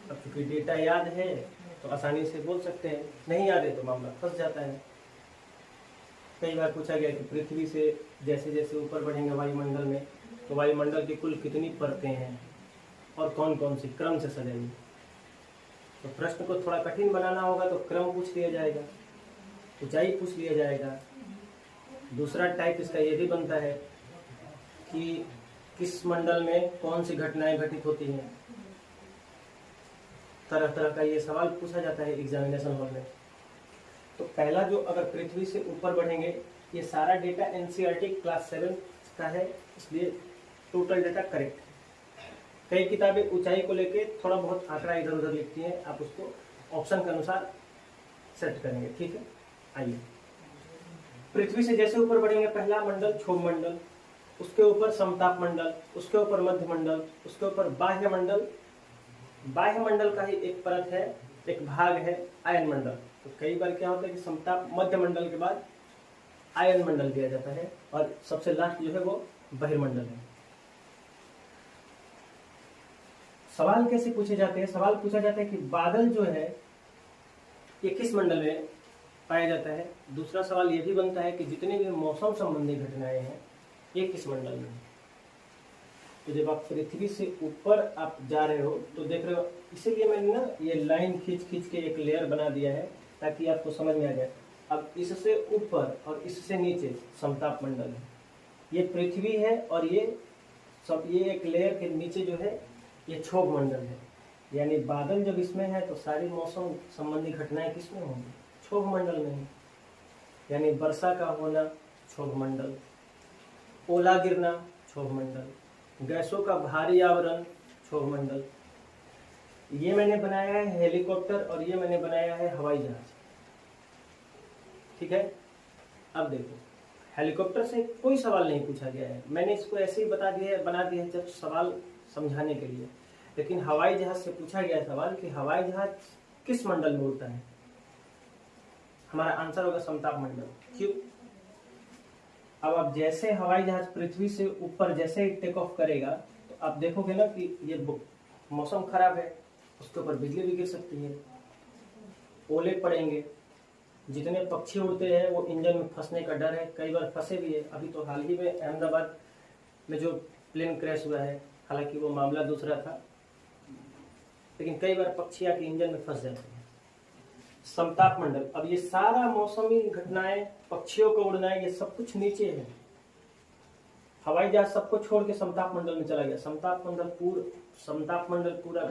अब चूंकि डेटा याद है तो आसानी से बोल सकते हैं, नहीं याद है तो मामला फंस जाता है। कई बार पूछा गया कि पृथ्वी से जैसे जैसे ऊपर बढ़ेंगे वायुमंडल में, तो वायुमंडल की कुल कितनी परतें हैं और कौन कौन सी क्रम से सजाएंगे। तो प्रश्न को थोड़ा कठिन बनाना होगा तो क्रम पूछ लिया जाएगा, ऊंचाई पूछ लिया जाएगा। दूसरा टाइप इसका ये भी बनता है कि किस मंडल में कौन सी घटनाएं घटित होती हैं। तरह तरह का ये सवाल पूछा जाता है एग्जामिनेशन हॉल में। तो पहला जो अगर पृथ्वी से ऊपर बढ़ेंगे, ये सारा डेटा एनसीईआरटी क्लास 7 का है, इसलिए टोटल डेटा करेक्ट है। कई किताबें ऊंचाई को लेके थोड़ा बहुत आंकड़ा इधर उधर लिखती हैं, आप उसको ऑप्शन के अनुसार सेट करेंगे, ठीक है। आइए, पृथ्वी से जैसे ऊपर बढ़ेंगे, पहला मंडल क्षोभ मंडल, उसके ऊपर समताप मंडल, उसके ऊपर मध्य मंडल, उसके ऊपर बाह्य मंडल। बाह्य मंडल का ही एक परत है, एक भाग है आयन मंडल। तो कई बार क्या होता है कि समताप मध्य मंडल के बाद आयन मंडल दिया जाता है, और सबसे लास्ट जो है वो बहिर्मंडल है। सवाल कैसे पूछे जाते हैं? सवाल पूछा जाता है कि बादल जो है ये किस मंडल में पाया जाता है। दूसरा सवाल ये भी बनता है कि जितने भी मौसम संबंधी घटनाएं हैं ये किस मंडल में है। तो जब आप पृथ्वी से ऊपर आप जा रहे हो तो देख रहे हो, इसीलिए मैंने ना ये लाइन खींच खींच के एक लेयर बना दिया है ताकि आपको समझ में आ जाए। अब इससे ऊपर और इससे नीचे समताप मंडल है, ये पृथ्वी है, और ये सब ये एक लेयर के नीचे जो है ये क्षोभ मंडल है। यानी बादल जब इसमें है तो सारी मौसम संबंधी घटनाएं किसमें होंगी? क्षोभ मंडल में ही। यानी वर्षा का होना क्षोभ मंडल, ओला गिरना क्षोभ मंडल, गैसों का भारी आवरण क्षोभ मंडल। ये मैंने बनाया है हेलीकॉप्टर और ये मैंने बनाया है हवाई जहाज, ठीक है। अब देखो, हेलीकॉप्टर से कोई सवाल नहीं पूछा गया है, मैंने इसको ऐसे ही बना दिया है जब सवाल समझाने के लिए। लेकिन हवाई जहाज से पूछा गया है सवाल कि हवाई जहाज किस मंडल में उड़ता है। हमारा आंसर होगा समताप मंडल। क्यों? अब आप जैसे हवाई जहाज पृथ्वी से ऊपर जैसे ही टेक ऑफ करेगा तो आप देखोगे ना कि ये मौसम खराब है, उसके ऊपर बिजली भी गिर सकती है, ओले पड़ेंगे, जितने पक्षी उड़ते हैं वो इंजन में फंसने का डर है, कई बार फंसे भी है। अभी तो हाल ही में अहमदाबाद में जो प्लेन क्रैश हुआ है, हालांकि वो मामला दूसरा था, लेकिन कई बार पक्षी आके इंजन में फंस जाते हैं। समताप मंडल, अब ये सारा मौसमी घटनाएं, पक्षियों को उड़ना है, ये सब कुछ नीचे है। हवाई जहाज सबको छोड़ के समताप मंडल में चला गया। समताप मंडल पूरा